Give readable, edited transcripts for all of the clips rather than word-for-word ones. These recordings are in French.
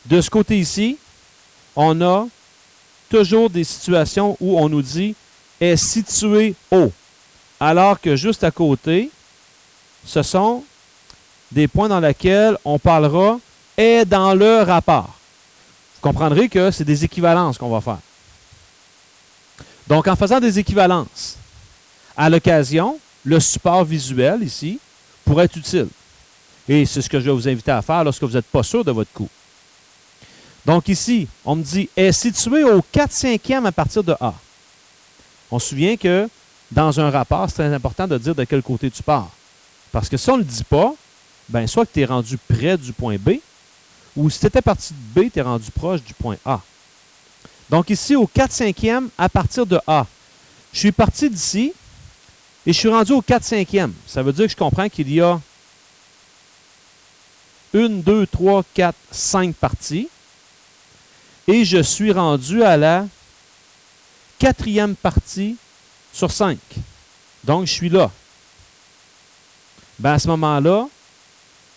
De ce côté ici, on a toujours des situations où on nous dit est situé au, alors que juste à côté, ce sont des points dans lesquels on parlera est dans le rapport. Vous comprendrez que c'est des équivalences qu'on va faire. Donc, en faisant des équivalences, à l'occasion, le support visuel ici pourrait être utile. Et c'est ce que je vais vous inviter à faire lorsque vous n'êtes pas sûr de votre coût. Donc ici, on me dit est situé au 4/5e à partir de A. On se souvient que dans un rapport, c'est très important de dire de quel côté tu pars. Parce que si on ne le dit pas, ben soit que tu es rendu près du point B, ou si tu étais parti de B, tu es rendu proche du point A. Donc ici, au 4/5e à partir de A, je suis parti d'ici et je suis rendu au 4/5e. Ça veut dire que je comprends qu'il y a 1, 2, 3, 4, 5 parties. Et je suis rendu à la 4e partie sur 5. Donc, je suis là. Ben, à ce moment-là,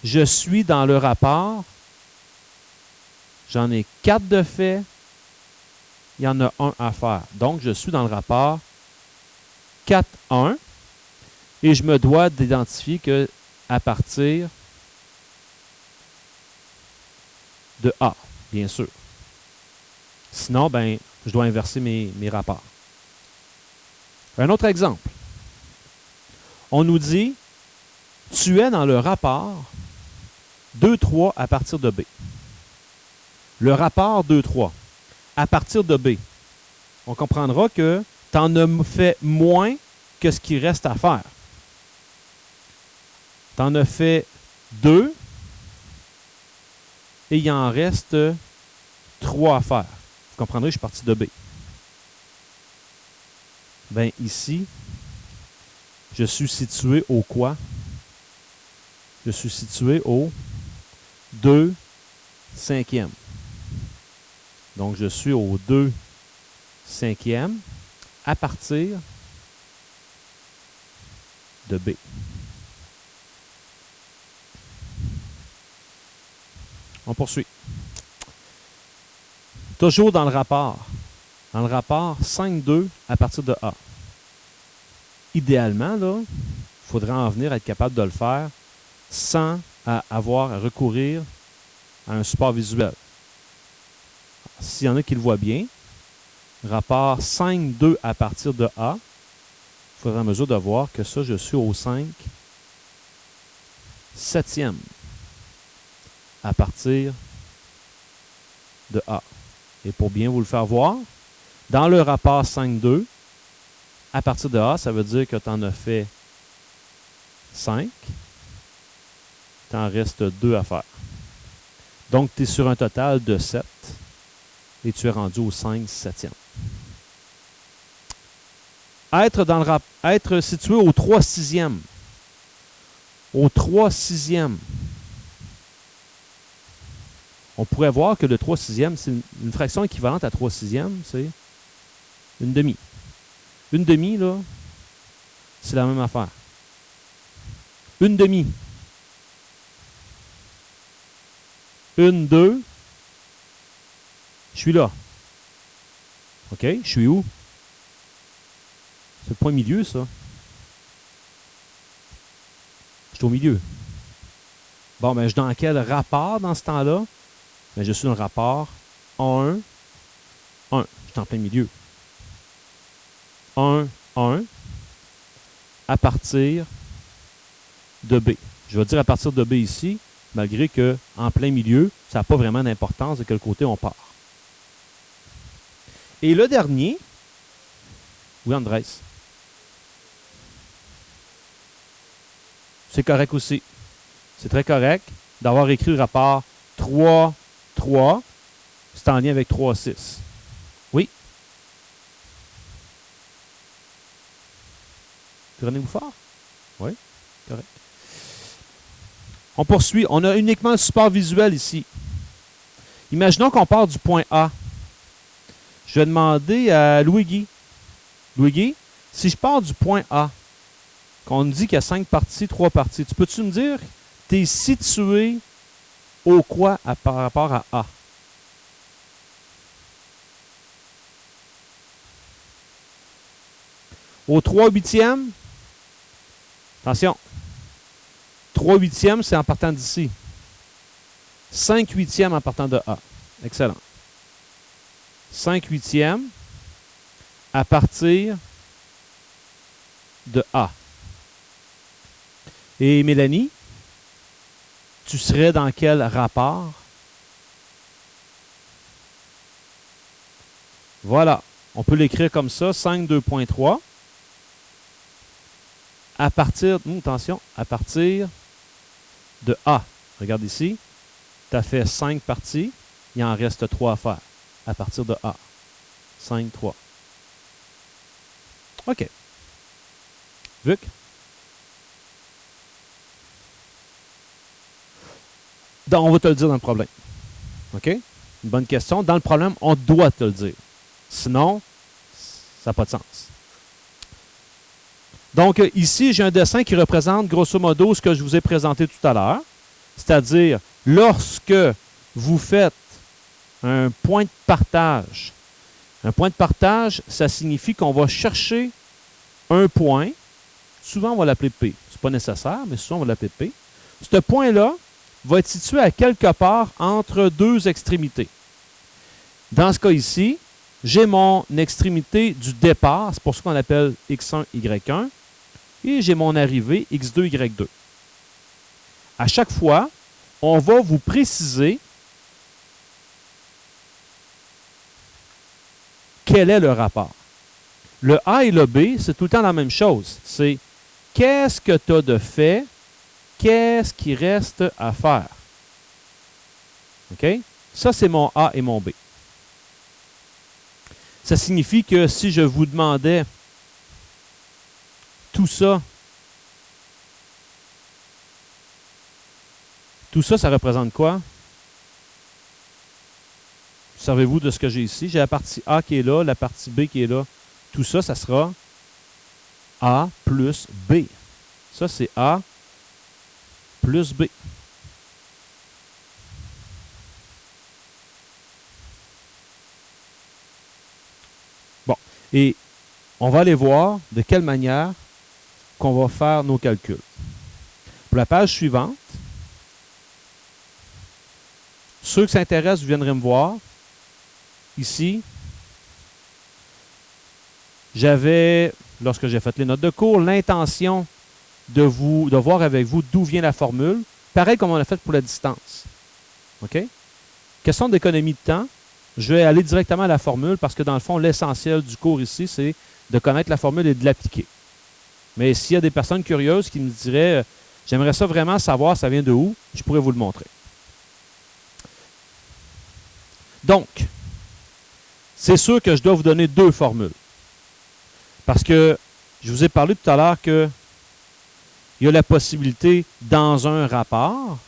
je suis dans le rapport. J'en ai 4 de fait. Il y en a 1 à faire. Donc, je suis dans le rapport 4-1. Et je me dois d'identifier qu'à partir de A, bien sûr. Sinon, ben, je dois inverser mes rapports. Un autre exemple. On nous dit, tu es dans le rapport 2-3 à partir de B. Le rapport 2-3 à partir de B. On comprendra que tu en as fait moins que ce qui reste à faire. Tu en as fait 2 et il en reste 3 à faire. Vous comprendrez, je suis parti de B. Bien, ici, je suis situé au quoi? Je suis situé au 2/5e. Donc, je suis au 2/5e à partir de B. On poursuit. Toujours dans le rapport. Dans le rapport 5-2 à partir de A. Idéalement, là, il faudrait en venir à être capable de le faire sans avoir à recourir à un support visuel. S'il y en a qui le voient bien, rapport 5-2 à partir de A, il faudrait en mesure de voir que ça, je suis au 5/7e à partir de A. Et pour bien vous le faire voir, dans le rapport 5-2, à partir de A, ça veut dire que tu en as fait 5. Tu en restes 2 à faire. Donc, tu es sur un total de 7 et tu es rendu au 5/7e. Être situé au 3/6e. Au 3/6e. On pourrait voir que le 3/6e, c'est une fraction équivalente à 3/6e, c'est une demi. Une demi, là, c'est la même affaire. Une demi. 1, 2. Je suis là. OK? Je suis où? C'est le point milieu, ça. Je suis au milieu. Bon, ben, je suis dans quel rapport dans ce temps-là? Ben, je suis dans le rapport 1, 1. Je suis en plein milieu. 1, 1 à partir de B. Je vais dire à partir de B ici, malgré qu'en plein milieu, ça n'a pas vraiment d'importance de quel côté on part. Et le dernier, oui, Andrés, c'est correct aussi. C'est très correct d'avoir écrit le rapport 3, 3. C'est en lien avec 3, 6. Oui? Prenez-vous fort? Oui? Correct. On poursuit. On a uniquement le support visuel ici. Imaginons qu'on part du point A. Je vais demander à Louis-Guy. Louis-Guy, si je pars du point A, qu'on dit qu'il y a 5 parties, 3 parties, tu peux-tu me dire, tu es situé au quoi par rapport à A? Au 3/8e, attention, 3/8e, c'est en partant d'ici. 5/8e en partant de A. Excellent. 5/8e à partir de A. Et Mélanie, tu serais dans quel rapport? Voilà. On peut l'écrire comme ça, 5,2.3. À partir, attention, à partir de A. Regarde ici. Tu as fait 5 parties. Il en reste 3 à faire. À partir de A. 5, 3. OK. Vuc? Donc, on va te le dire dans le problème. OK? Une bonne question. Dans le problème, on doit te le dire. Sinon, ça n'a pas de sens. Donc, ici, j'ai un dessin qui représente grosso modo ce que je vous ai présenté tout à l'heure. C'est-à-dire, lorsque vous faites un point de partage, ça signifie qu'on va chercher un point. Souvent, on va l'appeler P. Ce n'est pas nécessaire, mais souvent, on va l'appeler P. Ce point-là va être situé à quelque part entre deux extrémités. Dans ce cas ici, j'ai mon extrémité du départ, c'est pour ça qu'on l'appelle x1, y1, et j'ai mon arrivée x2, y2. À chaque fois, on va vous préciser quel est le rapport. Le A et le B, c'est tout le temps la même chose. C'est qu'est-ce que tu as de fait, qu'est-ce qui reste à faire. OK? Ça, c'est mon A et mon B. Ça signifie que si je vous demandais tout ça, ça représente quoi? Servez-vous de ce que j'ai ici. J'ai la partie A qui est là, la partie B qui est là. Tout ça, ça sera A plus B. Ça, c'est A plus B. Bon, et on va aller voir de quelle manière qu'on va faire nos calculs. Pour la page suivante, ceux qui s'intéressent, vous viendrez me voir. Ici, j'avais, lorsque j'ai fait les notes de cours, l'intention de voir avec vous d'où vient la formule, pareil comme on l'a fait pour la distance. OK? Question d'économie de temps, je vais aller directement à la formule parce que dans le fond, l'essentiel du cours ici, c'est de connaître la formule et de l'appliquer. Mais s'il y a des personnes curieuses qui me diraient « J'aimerais ça vraiment savoir ça vient de où », je pourrais vous le montrer. Donc, c'est sûr que je dois vous donner deux formules. Parce que je vous ai parlé tout à l'heure qu'il y a la possibilité dans un rapport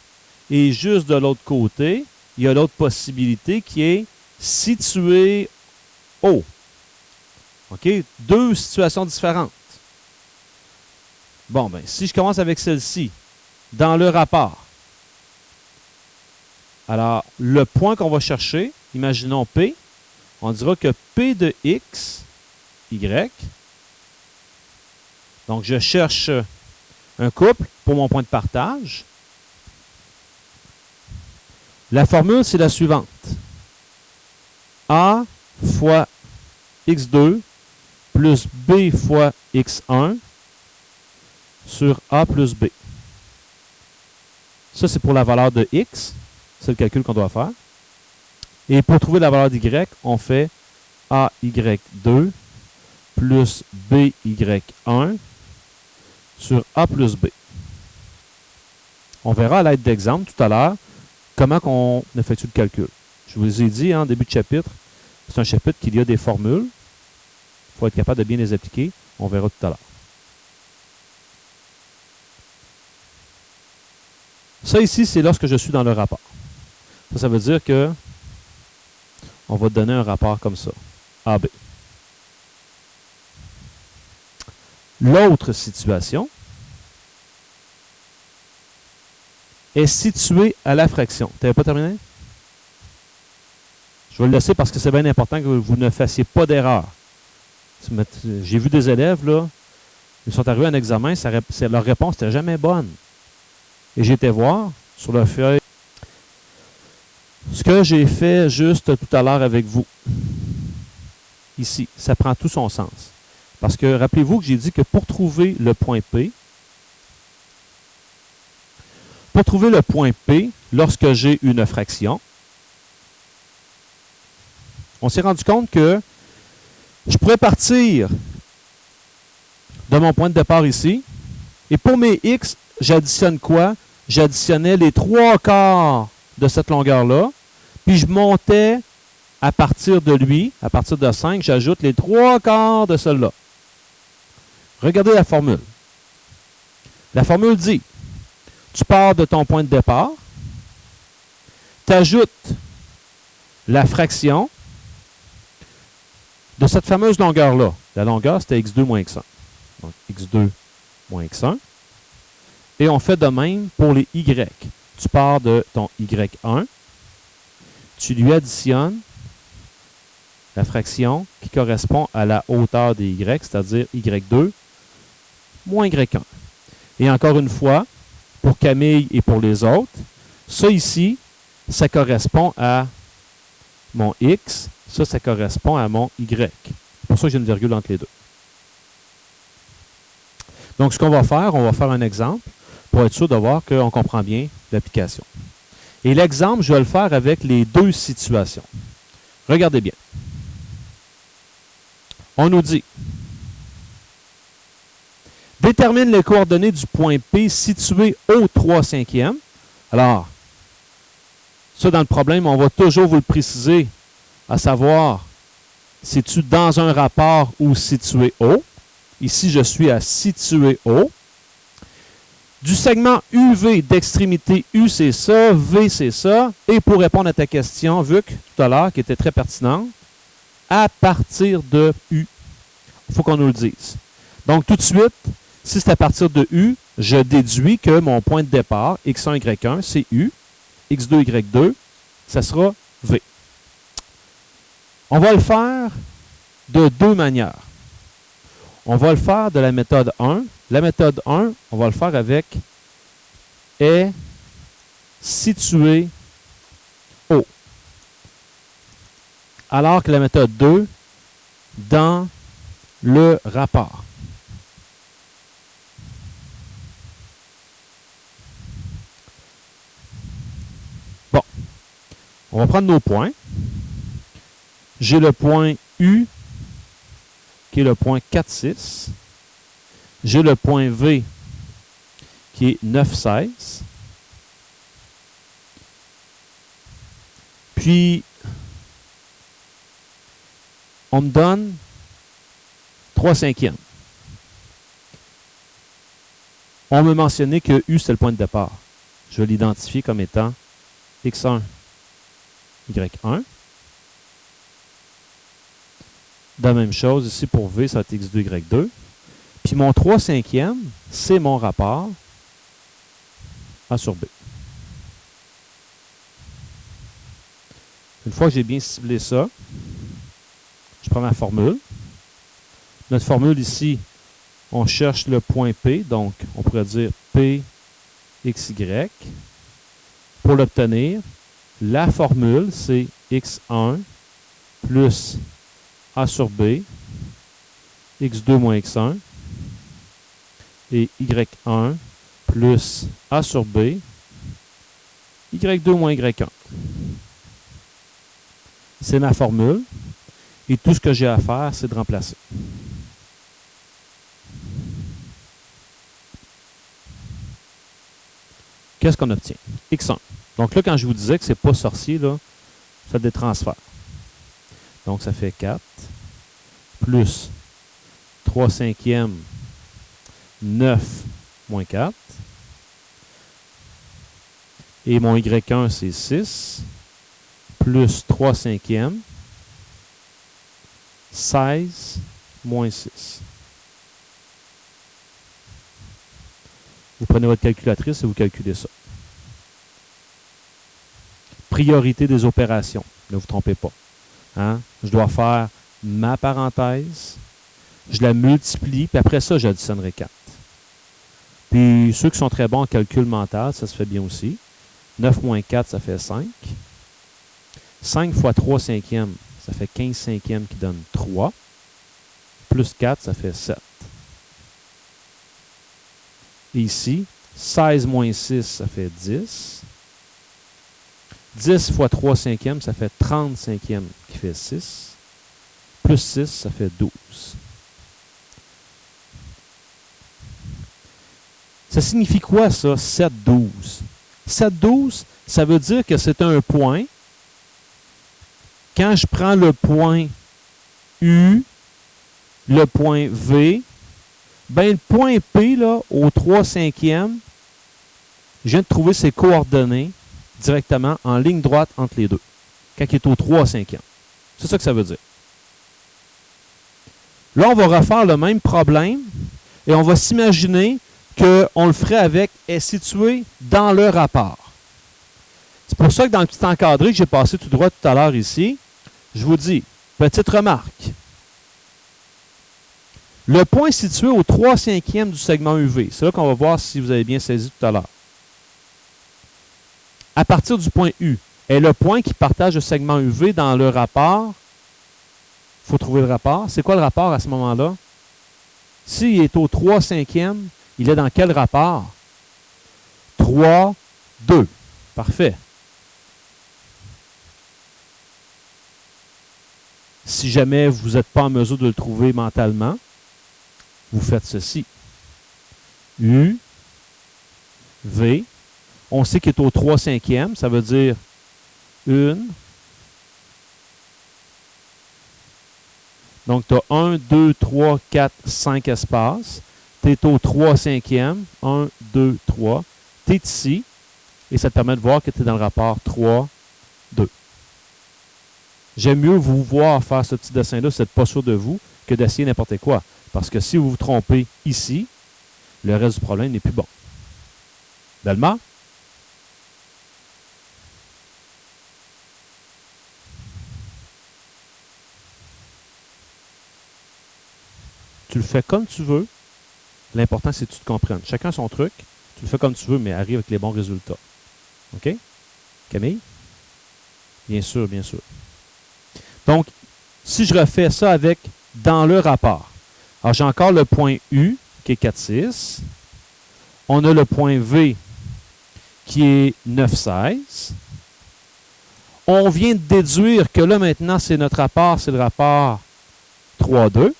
et juste de l'autre côté, il y a l'autre possibilité qui est située au. OK? Deux situations différentes. Bon, bien, si je commence avec celle-ci, dans le rapport, alors, le point qu'on va chercher, imaginons P, on dira que P de X, Y, donc je cherche un couple pour mon point de partage. La formule, c'est la suivante. A fois X2 plus B fois X1 sur A plus B. Ça, c'est pour la valeur de X. C'est le calcul qu'on doit faire. Et pour trouver la valeur d'Y, on fait AY2 plus BY1 sur A plus B. On verra à l'aide d'exemple tout à l'heure comment on effectue le calcul. Je vous ai dit en début de chapitre, c'est un chapitre qu'il y a des formules. Il faut être capable de bien les appliquer. On verra tout à l'heure. Ça ici, c'est lorsque je suis dans le rapport. Ça veut dire que on va donner un rapport comme ça, AB. L'autre situation est située à la fraction. Tu n'avais pas terminé? Je vais le laisser parce que c'est bien important que vous ne fassiez pas d'erreur. J'ai vu des élèves, là, ils sont arrivés à un examen, leur réponse n'était jamais bonne. Et j'ai été voir sur leur feuille ce que j'ai fait juste tout à l'heure avec vous. Ici, ça prend tout son sens. Parce que rappelez-vous que j'ai dit que pour trouver le point P, lorsque j'ai une fraction, on s'est rendu compte que je pourrais partir de mon point de départ ici, et pour mes x, j'additionne quoi? J'additionnais les 3/4 de cette longueur-là, puis je montais à partir de lui, à partir de 5, j'ajoute les 3/4 de celle-là. Regardez la formule. La formule dit, tu pars de ton point de départ, tu ajoutes la fraction de cette fameuse longueur-là. La longueur, c'était x2 moins x1. Donc, x2 moins x1. Et on fait de même pour les y. Tu pars de ton y1, tu lui additionnes la fraction qui correspond à la hauteur des y, c'est-à-dire y2 moins y1. Et encore une fois, pour Camille et pour les autres, ça ici, ça correspond à mon x, ça correspond à mon y. C'est pour ça que j'ai une virgule entre les deux. Donc, ce qu'on va faire un exemple pour être sûr de voir qu'on comprend bien l'application. Et l'exemple, je vais le faire avec les deux situations. Regardez bien. On nous dit, détermine les coordonnées du point P situé au 3/5. Alors, ça dans le problème, on va toujours vous le préciser, à savoir, c'est-tu dans un rapport ou situé au? Ici, je suis à situé au. Du segment UV d'extrémité U, c'est ça, V, c'est ça. Et pour répondre à ta question, Vuc, tout à l'heure, qui était très pertinente, à partir de U. Il faut qu'on nous le dise. Donc, tout de suite, si c'est à partir de U, je déduis que mon point de départ, x1, y1, c'est U. x2, y2, ça sera V. On va le faire de deux manières. On va le faire de la méthode 1. La méthode 1, on va le faire avec est situé au. Alors que la méthode 2, dans le rapport. Bon. On va prendre nos points. J'ai le point U, qui est le point 4, 6. J'ai le point V, qui est 9, 16. Puis, on me donne 3/5. On me mentionnait que U, c'est le point de départ. Je vais l'identifier comme étant x1, y1. De la même chose, ici pour V, ça va être x2, y2. Puis mon 3/5, c'est mon rapport A sur B. Une fois que j'ai bien ciblé ça, je prends ma formule. Notre formule ici, on cherche le point P, donc on pourrait dire P, XY. Pour l'obtenir, la formule, c'est x1 plus A sur B, x2 moins x1, et y1 plus A sur B, y2 moins y1. C'est ma formule. Et tout ce que j'ai à faire, c'est de remplacer. Qu'est-ce qu'on obtient? x1. Donc là, quand je vous disais que ce n'est pas sorcier, là, faites des transferts. Donc, ça fait 4 plus 3/5, 9 moins 4. Et mon y1, c'est 6 plus 3/5, 16 moins 6. Vous prenez votre calculatrice et vous calculez ça. Priorité des opérations. Ne vous trompez pas. Hein? Je dois faire ma parenthèse. je la multiplie, puis après ça, j'additionnerai 4. Puis ceux qui sont très bons en calcul mental, ça se fait bien aussi. 9 moins 4, ça fait 5. 5 fois 3 cinquièmes, ça fait 15 cinquièmes qui donne 3. Plus 4, ça fait 7. Et ici, 16 moins 6, ça fait 10. 10 fois 3 cinquièmes, ça fait 30 cinquièmes qui fait 6. Plus 6, ça fait 12. Ça signifie quoi, ça, 7, 12? 7, 12, ça veut dire que c'est un point. Quand je prends le point U, le point V, ben le point P, là, au 3 cinquièmes, je viens de trouver ses coordonnées directement en ligne droite entre les deux, quand il est au 3 cinquièmes. C'est ça que ça veut dire. Là, on va refaire le même problème et on va s'imaginer qu'on le ferait avec est situé dans le rapport. C'est pour ça que dans le petit encadré que j'ai passé tout droit tout à l'heure ici, je vous dis, petite remarque. Le point situé au 3 cinquièmes du segment UV, c'est là qu'on va voir si vous avez bien saisi tout à l'heure. À partir du point U, est le point qui partage le segment UV dans le rapport. Il faut trouver le rapport. C'est quoi le rapport à ce moment-là? S'il est au 3 cinquièmes, il est dans quel rapport? 3, 2. Parfait. Si jamais vous n'êtes pas en mesure de le trouver mentalement, vous faites ceci. U, V. On sait qu'il est au 3 cinquièmes, ça veut dire 1. Donc, tu as 1, 2, 3, 4, 5 espaces. Tu es au 3 cinquièmes. 1, 2, 3. Tu es ici. Et ça te permet de voir que tu es dans le rapport 3, 2. J'aime mieux vous voir faire ce petit dessin-là si vous n'êtes pas sûr de vous que d'essayer n'importe quoi. Parce que si vous vous trompez ici, le reste du problème n'est plus bon. Delma? Tu le fais comme tu veux. L'important, c'est que tu te comprennes. Chacun son truc. Tu le fais comme tu veux, mais arrive avec les bons résultats. OK? Camille? Bien sûr, bien sûr. Donc, si je refais ça avec dans le rapport. Alors, j'ai encore le point U, qui est 4, 6. On a le point V, qui est 9, 16. On vient de déduire que là, maintenant, c'est notre rapport, c'est le rapport 3, 2.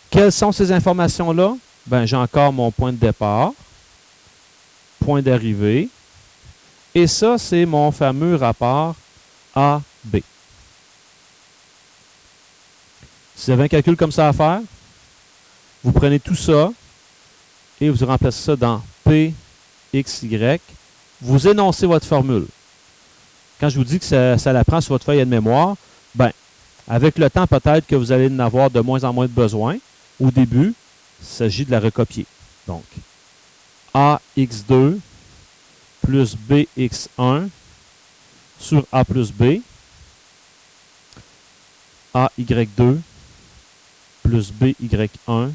Quelles sont ces informations-là? Ben, j'ai encore mon point de départ, point d'arrivée, et ça, c'est mon fameux rapport AB. Si vous avez un calcul comme ça à faire, vous prenez tout ça et vous remplacez ça dans P, X, Y. Vous énoncez votre formule. Quand je vous dis que ça la prend sur votre feuille de mémoire, ben, avec le temps, peut-être que vous allez en avoir de moins en moins de besoin. Au début, il s'agit de la recopier. Donc, AX2 plus BX1 sur A plus B. AY2 plus BY1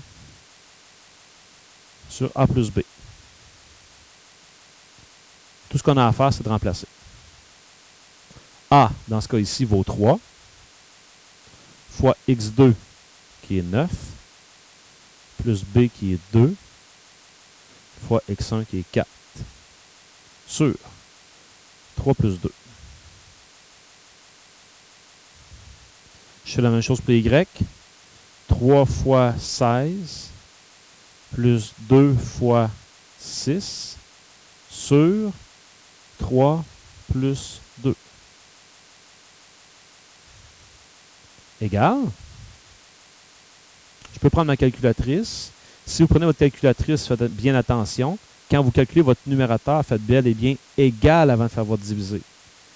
sur A plus B. Tout ce qu'on a à faire, c'est de remplacer. A, dans ce cas ici, vaut 3, fois X2, qui est 9, plus B, qui est 2, fois X1, qui est 4, sur 3 plus 2. Je fais la même chose pour Y. 3 fois 16, plus 2 fois 6, sur 3 plus 2. Égal. Je peux prendre ma calculatrice. Si vous prenez votre calculatrice, faites bien attention. Quand vous calculez votre numérateur, faites bel et bien égal avant de faire votre divisé.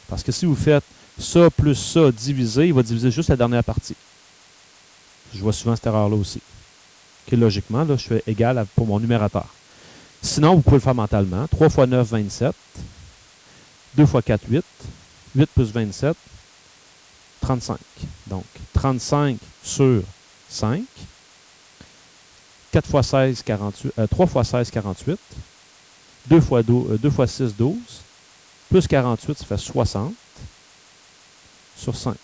Parce que si vous faites ça plus ça divisé, il va diviser juste la dernière partie. Je vois souvent cette erreur-là aussi. Okay, logiquement, là, je fais égal pour mon numérateur. Sinon, vous pouvez le faire mentalement. 3 fois 9, 27. 2 fois 4, 8. 8 plus 27. 35. Donc, 35 sur 5. 4 fois 16, 48, 3 fois 16, 48. 2 fois 6, 12. Plus 48, ça fait 60 sur 5.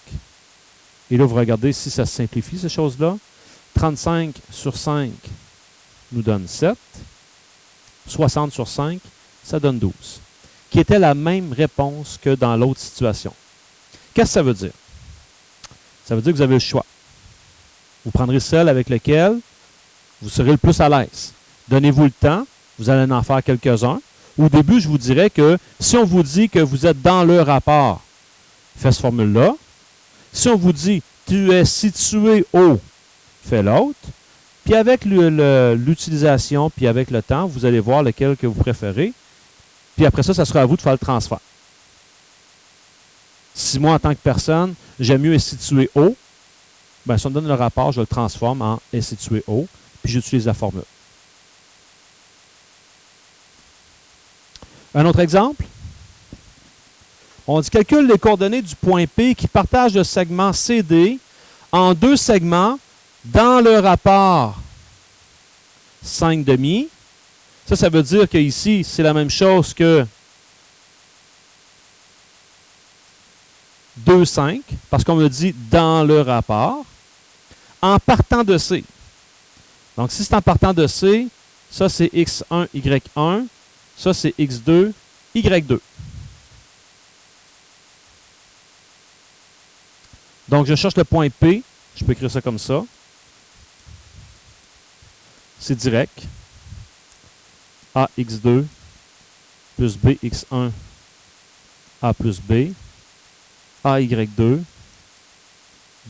Et là, vous regardez si ça se simplifie, ces choses-là. 35 sur 5 nous donne 7. 60 sur 5, ça donne 12. Qui était la même réponse que dans l'autre situation. Qu'est-ce que ça veut dire? Ça veut dire que vous avez le choix. Vous prendrez celle avec laquelle vous serez le plus à l'aise. Donnez-vous le temps, vous allez en faire quelques-uns. Au début, je vous dirais que si on vous dit que vous êtes dans le rapport, faites cette formule-là. Si on vous dit tu es situé au, fais l'autre. Puis avec l'utilisation, puis avec le temps, vous allez voir lequel que vous préférez. Puis après ça, ça sera à vous de faire le transfert. Si moi, en tant que personne, j'aime mieux est situé au, bien, si on me donne le rapport, je le transforme en est situé au, puis j'utilise la formule. Un autre exemple. On dit calcule les coordonnées du point P qui partage le segment CD en deux segments dans le rapport 5,5. Ça veut dire qu'ici, c'est la même chose que 2,5, parce qu'on me dit dans le rapport, en partant de C. Donc, si c'est en partant de C, ça c'est X1, Y1, ça c'est X2, Y2. Donc, je cherche le point P. Je peux écrire ça comme ça. C'est direct. AX2 plus BX1 A plus B. AY2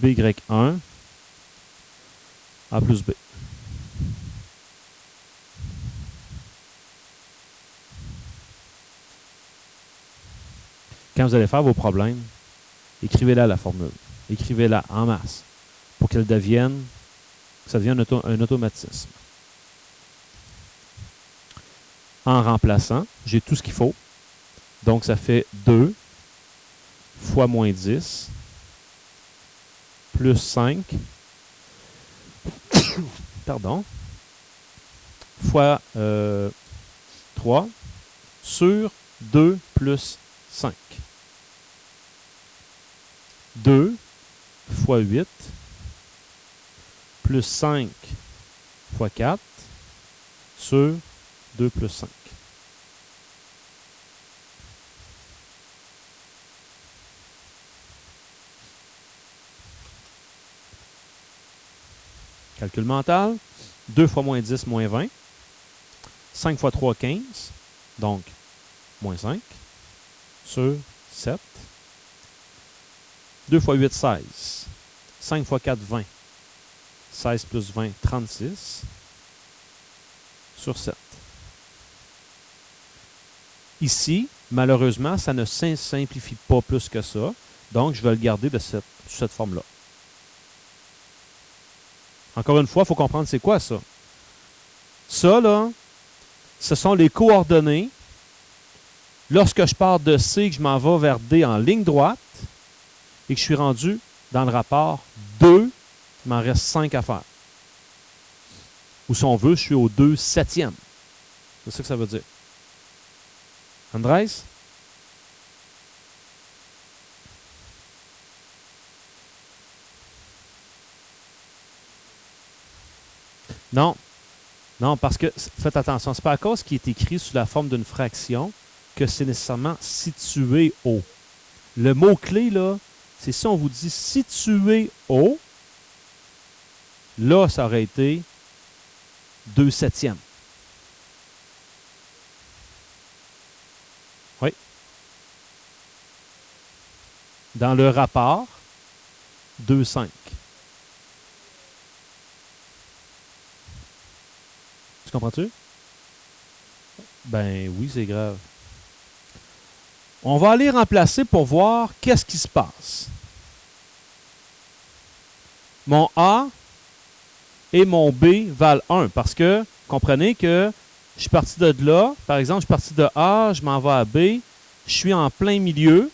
BY1 A plus B. Quand vous allez faire vos problèmes, écrivez-la la formule. Écrivez-la en masse pour qu'elle devienne, que ça devienne un automatisme. En remplaçant, j'ai tout ce qu'il faut. Donc, ça fait 2 fois moins 10 plus 5 pardon, fois 3 sur 2 plus 5. 2 fois 8 plus 5 fois 4 sur 2 plus 5. Calcul mental. 2 fois moins 10, moins 20. 5 fois 3, 15. Donc, moins 5 sur 7. 2 fois 8, 16. 5 fois 4, 20. 16 plus 20, 36. Sur 7. Ici, malheureusement, ça ne simplifie pas plus que ça. Donc, je vais le garder de cette forme-là. Encore une fois, il faut comprendre c'est quoi ça. Ça, là, ce sont les coordonnées. Lorsque je pars de C, que je m'en vais vers D en ligne droite, et que je suis rendu dans le rapport 2, il m'en reste 5 à faire. Ou si on veut, je suis au 2 septième. C'est ça que ça veut dire. Andrés? Non. Non, parce que, faites attention, c'est pas à cause qu'il est écrit sous la forme d'une fraction que c'est nécessairement situé au. Le mot-clé, là, c'est si on vous dit situé au, là, ça aurait été 2 septièmes. Oui. Dans le rapport, 2,5. Tu comprends-tu? Ben oui, c'est grave. On va aller remplacer pour voir qu'est-ce qui se passe. Mon A et mon B valent 1 parce que, comprenez que je suis parti de là. Par exemple, je suis parti de A, je m'en vais à B. Je suis en plein milieu.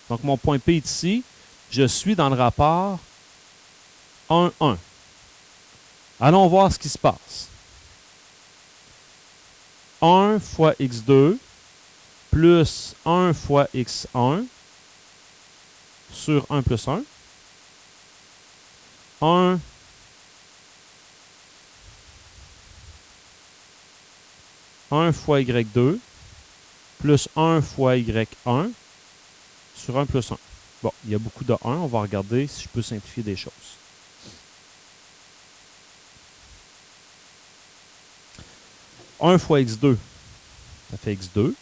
Donc, mon point P est ici. je suis dans le rapport 1, 1. Allons voir ce qui se passe. 1 fois x2 plus 1 fois x1 sur 1 plus 1. 1 fois y2 plus 1 fois y1 sur 1 plus 1. Bon, il y a beaucoup de 1. On va regarder si je peux simplifier des choses. « 1 fois x2, ça fait x2,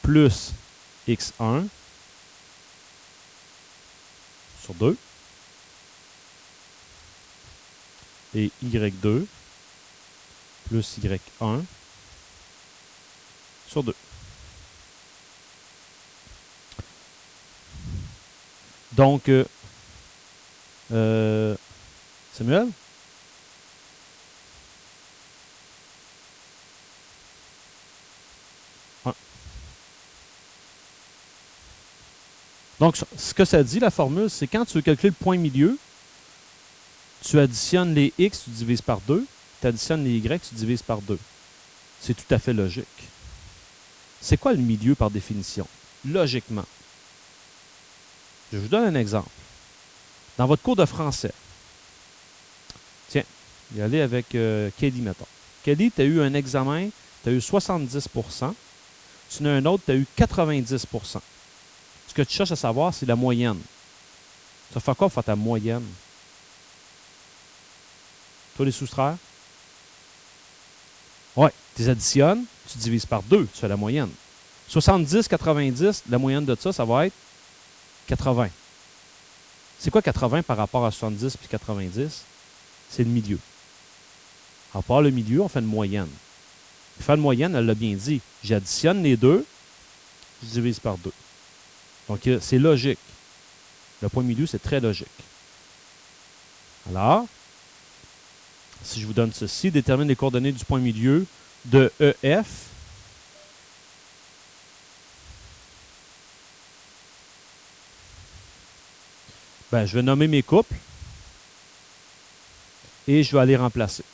plus x1 sur 2, et y2 plus y1 sur 2. Donc, Samuel? Donc, ce que ça dit, la formule, c'est quand tu veux calculer le point milieu, tu additionnes les x, tu divises par 2, tu additionnes les y, tu divises par 2. C'est tout à fait logique. C'est quoi le milieu par définition? Logiquement. Je vous donne un exemple. Dans votre cours de français, tiens, y aller avec Kelly, mettons. Kelly, tu as eu un examen, tu as eu 70%. Tu en as un autre, tu as eu 90%. Ce que tu cherches à savoir, c'est la moyenne. Ça fait quoi pour faire ta moyenne? Toi, les soustraire? Oui, tu les additionnes, tu divises par 2, tu fais la moyenne. 70, 90, la moyenne de ça, ça va être 80. C'est quoi 80 par rapport à 70 puis 90? C'est le milieu. À part le milieu, on fait une moyenne. Pour faire une moyenne, elle l'a bien dit. J'additionne les deux, je divise par 2. Donc, c'est logique. Le point milieu, c'est très logique. Alors, si je vous donne ceci, détermine les coordonnées du point milieu de EF. Ben, je vais nommer mes couples et je vais aller remplacer.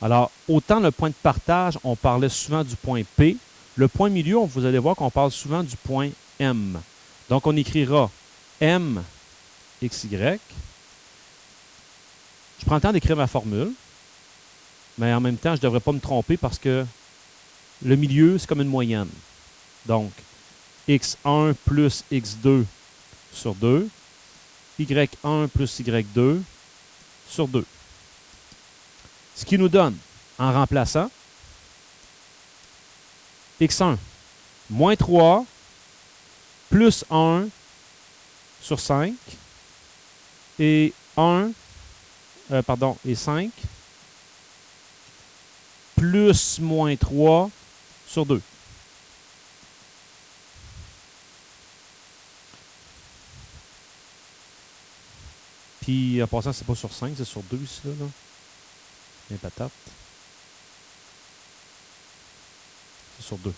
Alors, autant le point de partage, on parlait souvent du point P. Le point milieu, vous allez voir qu'on parle souvent du point M. Donc, on écrira M, XY. Je prends le temps d'écrire ma formule, mais en même temps, je ne devrais pas me tromper parce que le milieu, c'est comme une moyenne. Donc, x1 plus x2 sur 2, y1 plus y2 sur 2. Ce qui nous donne, en remplaçant, x1 moins 3 plus 1 sur 5 et 5 plus moins 3 sur 2. Puis, en passant, c'est pas sur 5, c'est sur 2 ici, là. Les patates. C'est sur 2.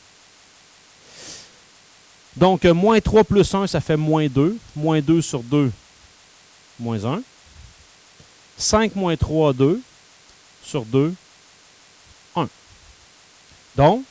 Donc, moins 3 plus 1, ça fait moins 2. Moins 2 sur 2, moins 1. 5 moins 3, 2. Sur 2, 1. Donc,